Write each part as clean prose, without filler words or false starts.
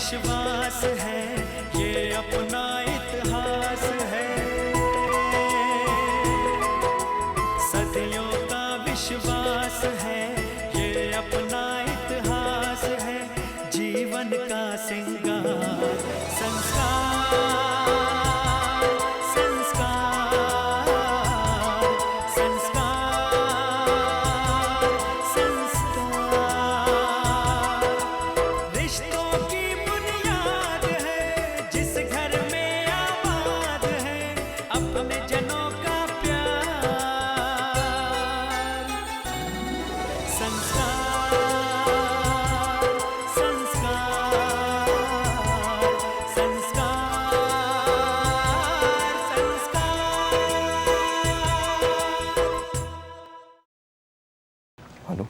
विश्वास है, ये अपना इतिहास है। सदियों का विश्वास है, ये अपना इतिहास है। जीवन का सिंगार संस्कार, संस्कार, संस्कार, संस्कार। रिश्तों की बुनियाद है, जिस घर में आबाद है अपने जनों का प्यार। संस्कार, संस्कार, संस्कार, संस्कार। हेलो,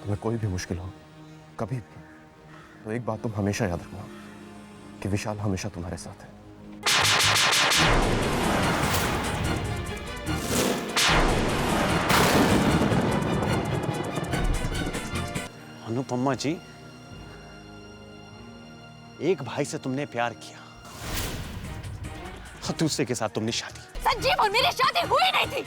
तुम्हें कोई भी मुश्किल हो कभी भी, तो एक बात तुम हमेशा याद रखना कि विशाल हमेशा तुम्हारे साथ है। अनुपमा जी, एक भाई से तुमने प्यार किया और दूसरे के साथ तुमने शादी। संजीव, और मेरी शादी हुई नहीं थी।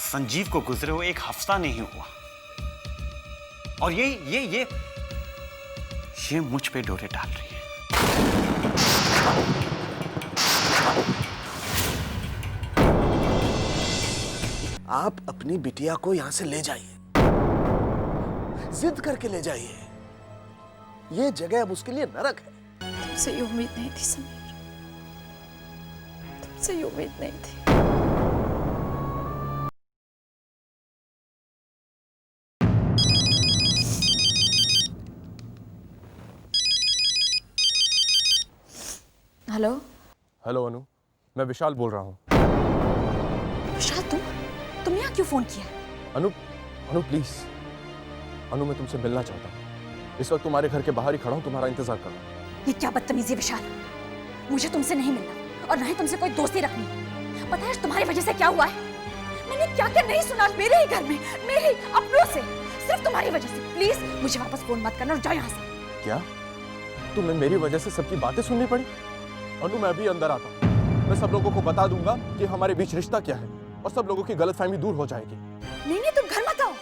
संजीव को गुजरे हुए एक हफ्ता नहीं हुआ और ये मुझ पे डोरे डाल रही है। आप अपनी बिटिया को यहां से ले जाइए, जिद करके ले जाइए। ये जगह अब उसके लिए नरक है। तुमसे ये उम्मीद नहीं थी समीर, तुमसे ये उम्मीद नहीं थी। हेलो। हेलो अनु, मैं विशाल बोल रहा हूँ। विशाल, तुम यहाँ क्यों फोन किया? अनु, अनु प्लीज, अनु मैं तुमसे मिलना चाहता हूँ। इस वक्त तुम्हारे घर के बाहर ही खड़ा हूँ, तुम्हारा इंतजार कर रहा हूँ। ये क्या बदतमीजी है विशाल, मुझे तुमसे नहीं मिलना और ना ही तुमसे कोई दोस्ती रखनी। पता है आज तुम्हारी वजह से क्या हुआ है? मैंने क्या क्या नहीं सुना मेरे ही घर में, मेरे ही अपनों से, सिर्फ तुम्हारी वजह से। प्लीज मुझे वापस फोन मत करना और जाओ यहाँ से। क्या तुम्हें मेरी वजह से सबकी बातें सुननी पड़ी? अनु मैं अभी अंदर आता हूँ, मैं सब लोगों को बता दूंगा कि हमारे बीच रिश्ता क्या है और सब लोगों की गलतफहमी दूर हो जाएगी। नहीं, तुम घर मत आओ।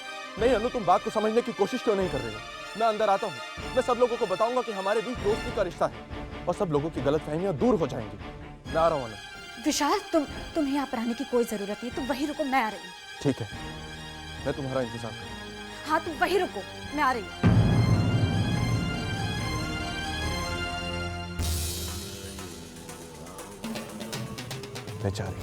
नहीं अनु, तुम बात को समझने की कोशिश क्यों नहीं कर रही हो? मैं अंदर आता हूँ, मैं सब लोगों को बताऊंगा कि हमारे बीच दोस्ती का रिश्ता है और सब लोगों की गलतफहमियां दूर हो जाएंगी। मैं आ रहा हूँ अनु। विशाल, तुम्हें यहाँ पर आने की कोई जरूरत नहीं, तुम वहीं रुको, मैं आ रही हूँ। ठीक है, मैं तुम्हारा इंतजार करूँ। हाँ, तुम वहीं रुको, मैं आ रही हूँ। मैं जा रही हूँ।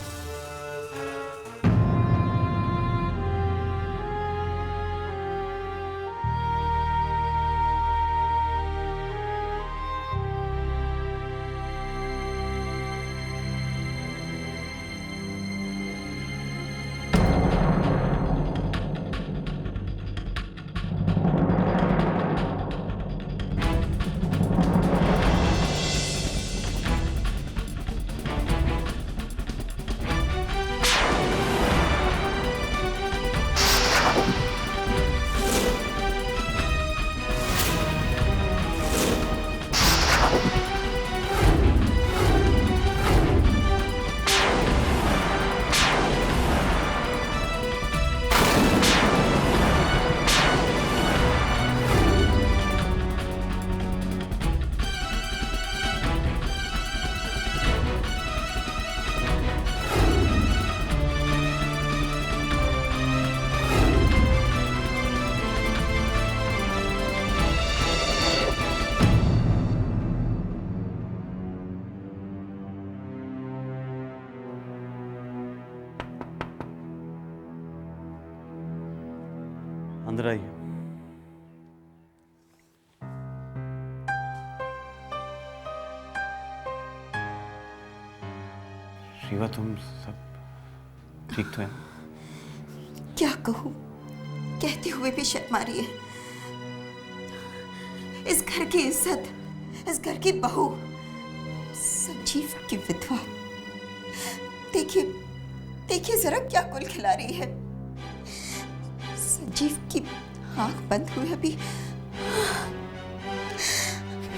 अंदर आइए। शिवा, तुम सब ठीक तो है? क्या कहूं, कहते हुए भी शर्म आ रही है। इस घर की इज्जत, इस घर की बहू, संजीव की विधवा, देखिए देखिए जरा क्या कुल खिला रही है। संजीव की आंख बंद हुए अभी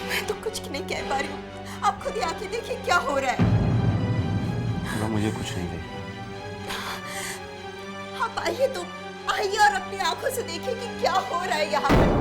मैं तो कुछ नहीं कह पा रही हूँ। आप खुद ही आके देखिए क्या हो रहा है। वो मुझे कुछ नहीं कही। आप आइए तो आइए और अपनी आंखों से देखिए कि क्या हो रहा है यहाँ पर।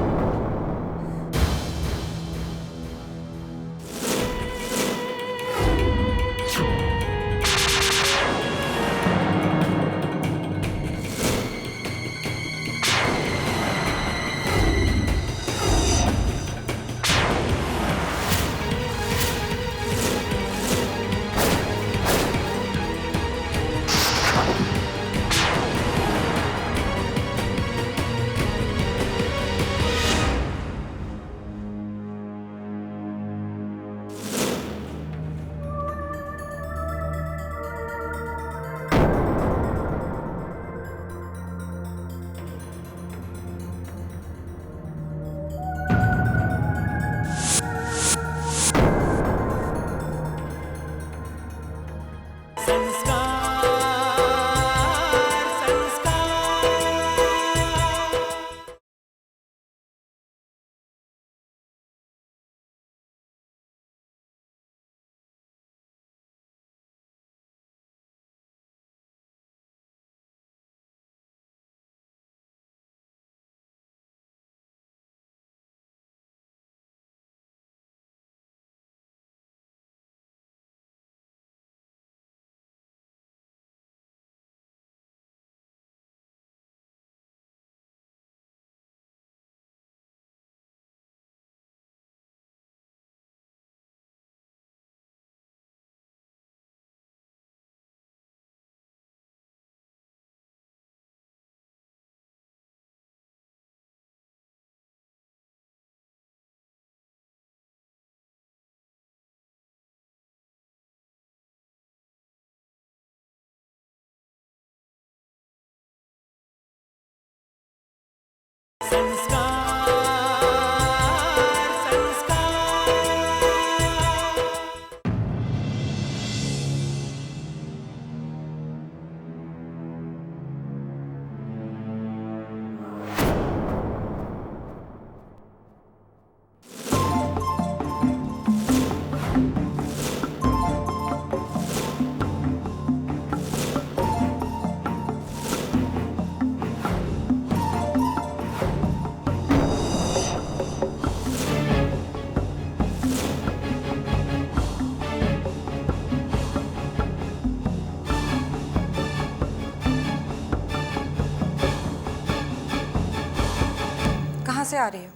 कहाँ से आ रही हो?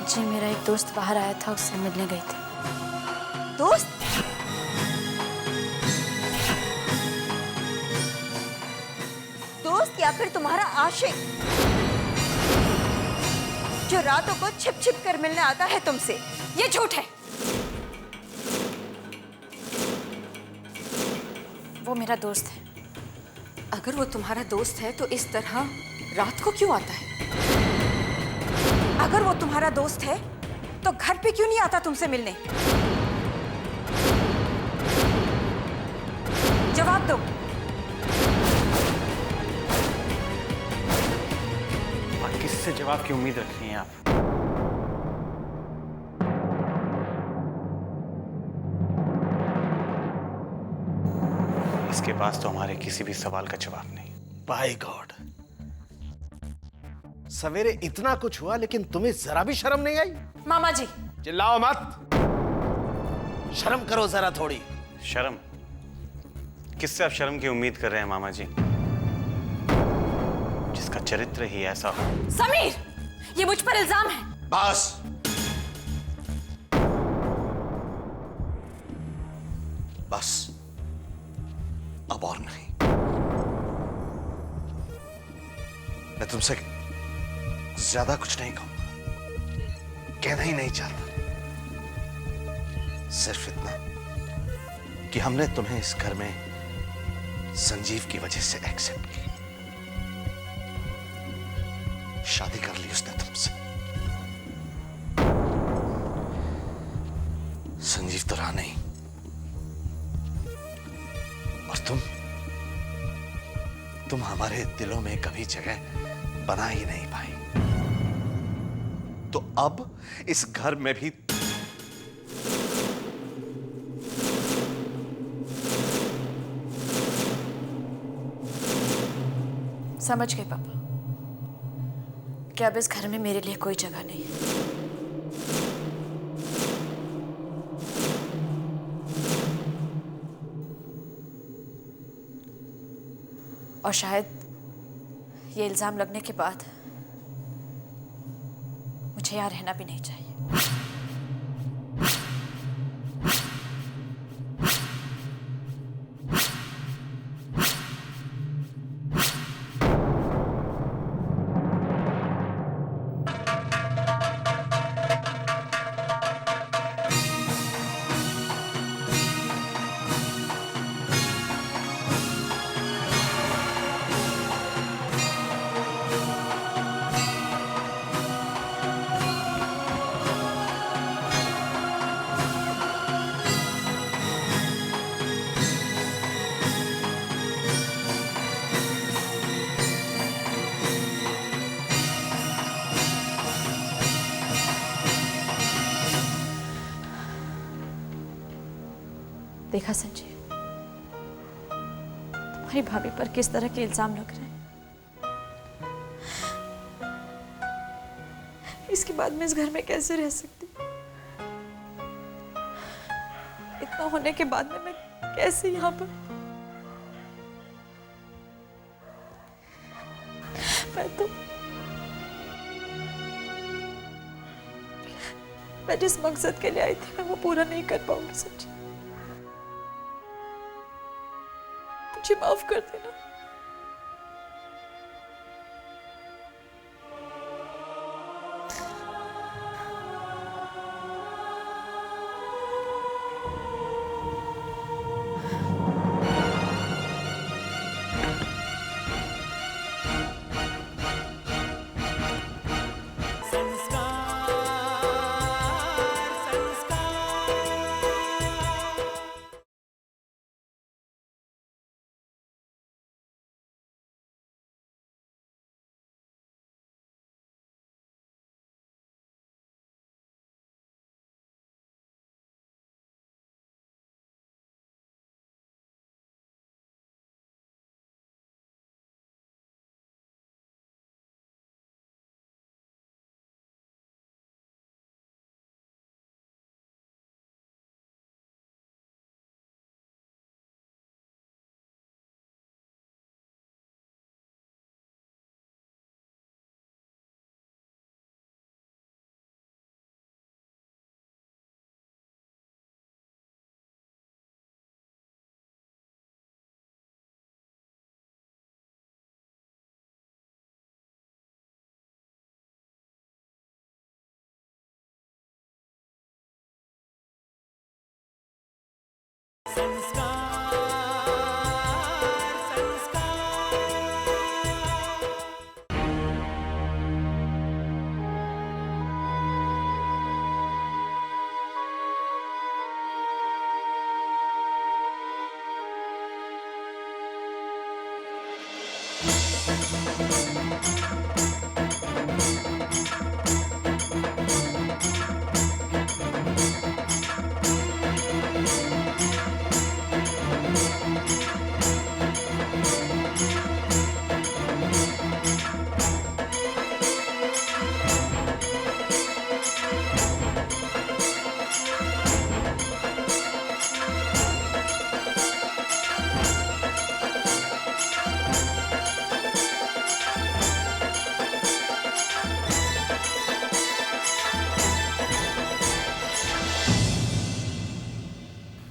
जी मेरा एक दोस्त बाहर आया था, उससे मिलने गई थी। दोस्त? दोस्त या फिर तुम्हारा आशिक जो रातों को छिप छिप कर मिलने आता है तुमसे? ये झूठ है। वो मेरा दोस्त है। अगर वो तुम्हारा दोस्त है तो इस तरह रात को क्यों आता है? अगर वो तुम्हारा दोस्त है तो घर पे क्यों नहीं आता तुमसे मिलने? जवाब दो। और किससे जवाब की उम्मीद रखनी है आप? इसके पास तो हमारे किसी भी सवाल का जवाब नहीं। बाय गॉड, सवेरे इतना कुछ हुआ लेकिन तुम्हें जरा भी शर्म नहीं आई? मामा जी, चिल्लाओ मत, शर्म करो जरा थोड़ी। शर्म? किससे आप शर्म की उम्मीद कर रहे हैं मामा जी? जिसका चरित्र ही ऐसा हो। समीर, ये मुझ पर इल्जाम है। बस, बस, अब और नहीं। मैं तुमसे ज्यादा कुछ नहीं कहूंगा, कहना ही नहीं चाहता। सिर्फ इतना कि हमने तुम्हें इस घर में संजीव की वजह से एक्सेप्ट की। शादी कर ली उसने तुमसे। संजीव तो रहा नहीं, और तुम हमारे दिलों में कभी जगह बना ही नहीं पाई। तो अब इस घर में भी समझ गए पापा कि अब इस घर में मेरे लिए कोई जगह नहीं है। और शायद ये इल्जाम लगने के बाद मुझे यहाँ रहना भी नहीं चाहिए। देखा संजय, तुम्हारी भाभी पर किस तरह के इल्जाम लग रहे हैं। इसके बाद मैं इस घर में कैसे रह सकती? इतना होने के बाद में मैं कैसे यहाँ पर? मैं जिस मकसद के लिए आई थी मैं वो पूरा नहीं कर पाऊंगी संजय। मुझे माफ कर देना।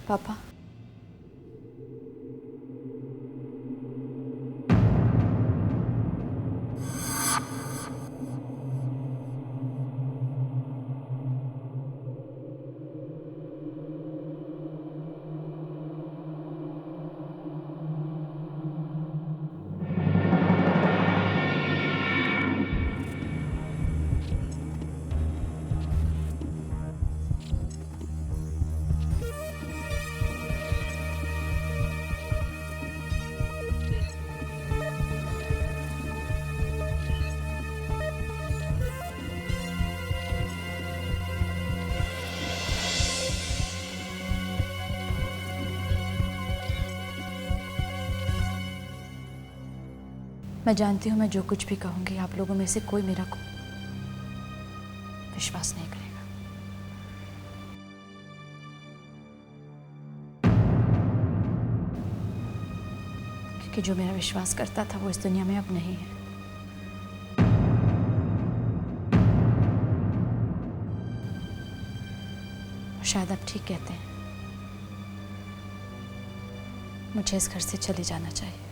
पापा, मैं जानती हूँ मैं जो कुछ भी कहूँगी आप लोगों में से कोई मेरा विश्वास नहीं करेगा। क्योंकि जो मेरा विश्वास करता था वो इस दुनिया में अब नहीं है। शायद आप ठीक कहते हैं, मुझे इस घर से चले जाना चाहिए।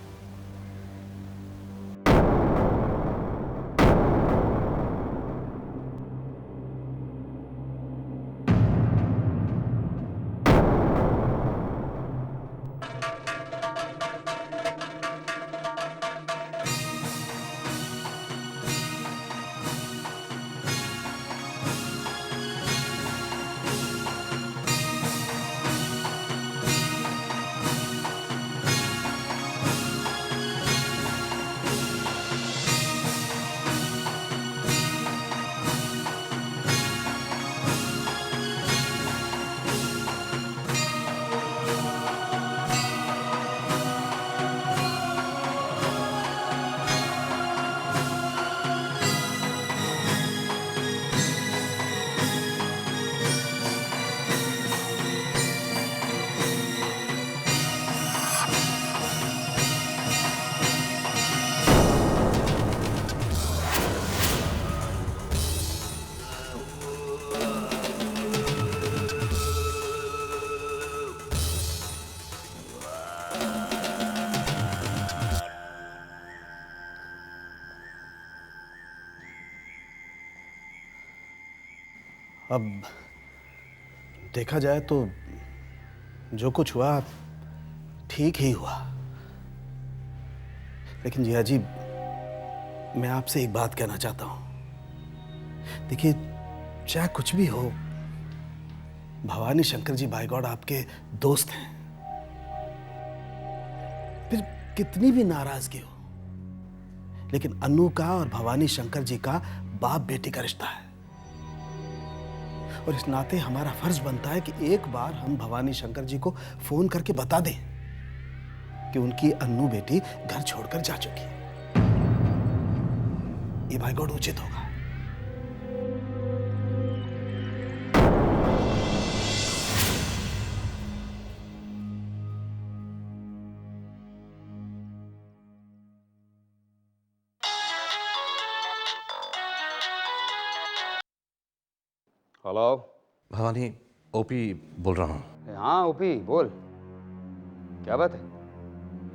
अब देखा जाए तो जो कुछ हुआ ठीक ही हुआ, लेकिन जिया जी मैं आपसे एक बात कहना चाहता हूं। देखिए चाहे कुछ भी हो, भवानी शंकर जी बाय गॉड आपके दोस्त हैं। फिर कितनी भी नाराजगी हो, लेकिन अनु का और भवानी शंकर जी का बाप बेटी का रिश्ता है, और इस नाते हमारा फर्ज बनता है कि एक बार हम भवानी शंकर जी को फोन करके बता दें कि उनकी अन्नू बेटी घर छोड़कर जा चुकी है। ये बाय गॉड उचित होगा। हेलो भवानी, ओपी बोल रहा हूँ। हाँ ओपी बोल, क्या बात है?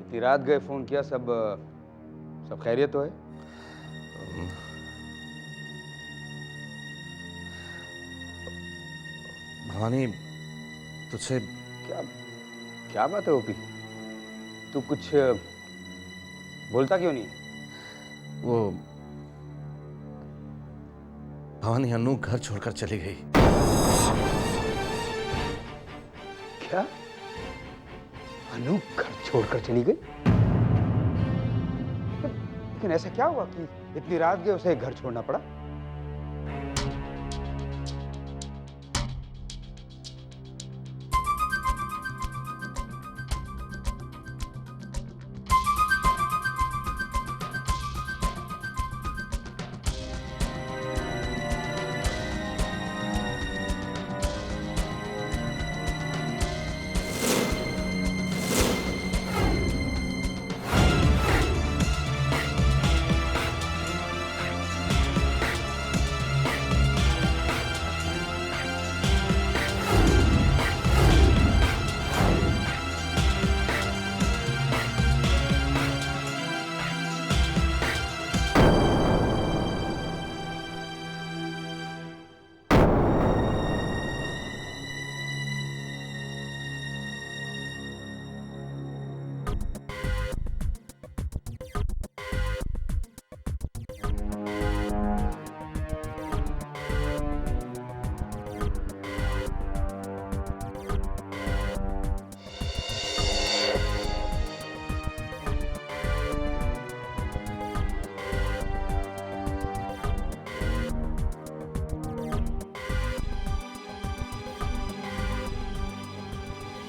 इतनी रात गए फोन किया, सब खैरियत तो है? भवानी तुझसे क्या बात है ओपी? तू कुछ बोलता क्यों नहीं? वो भवानी अनु घर छोड़कर चली गई। क्या? अनु घर छोड़कर चली गई? लेकिन ऐसा क्या हुआ कि इतनी रात गए उसे घर छोड़ना पड़ा?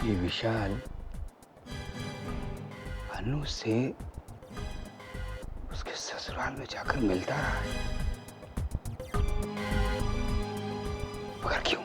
ये विशाल अनु से उसके ससुराल में जाकर मिलता रहा है, मगर क्यों?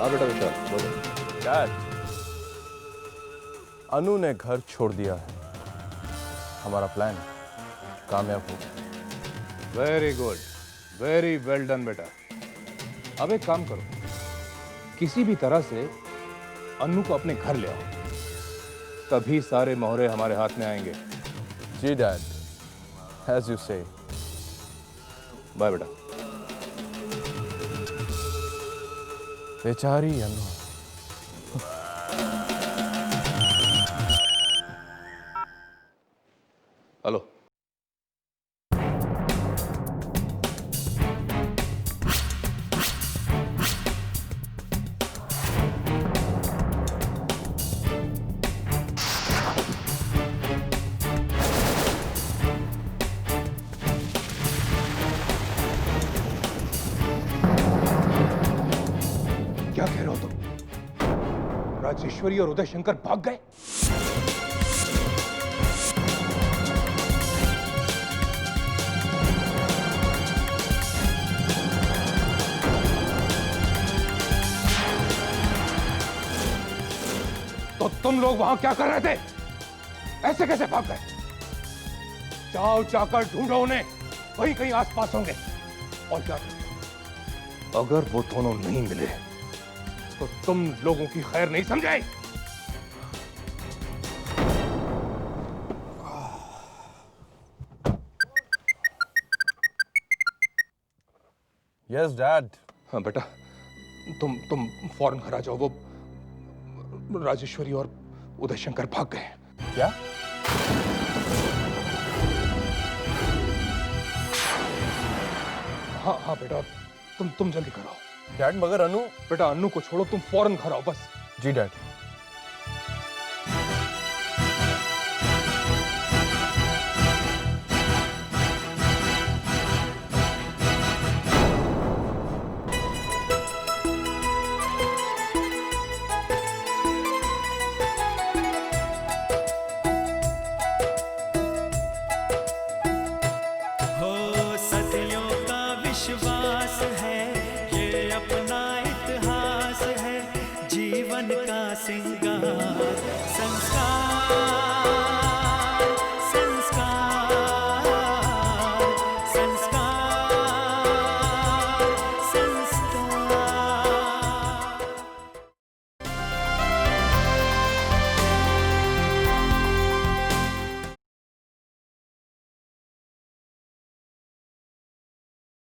हाँ बेटा विशाल बोलो। डैड, अनु ने घर छोड़ दिया है। हमारा प्लान कामयाब हो गया। Very good, very well done बेटा। अब एक काम करो, किसी भी तरह से अन्नू को अपने घर ले आओ, तभी सारे मोहरे हमारे हाथ में आएंगे। जी डैड, एज यू से। बाय बेटा। बेचारी अनु। हेलो। क्या कह रहे हो तुम? राजेश्वरी और उदय शंकर भाग गए? तो तुम लोग वहां क्या कर रहे थे? ऐसे कैसे भाग गए? जाओ जाकर ढूंढो उन्हें, वहीं कहीं आसपास होंगे। और क्या, अगर वो दोनों नहीं मिले तो तुम लोगों की खैर नहीं समझे। Yes dad. हाँ बेटा, तुम फौरन घर आ जाओ। वो राजेश्वरी और उदय शंकर भाग गए हैं। क्या? हाँ हाँ बेटा, तुम जल्दी करो। डैड मगर अनु। बेटा अनु को छोड़ो, तुम फौरन घर आओ बस। जी डैड। हो सदियों का विश्वास है, ये अपना इतिहास है, जीवन का सिंह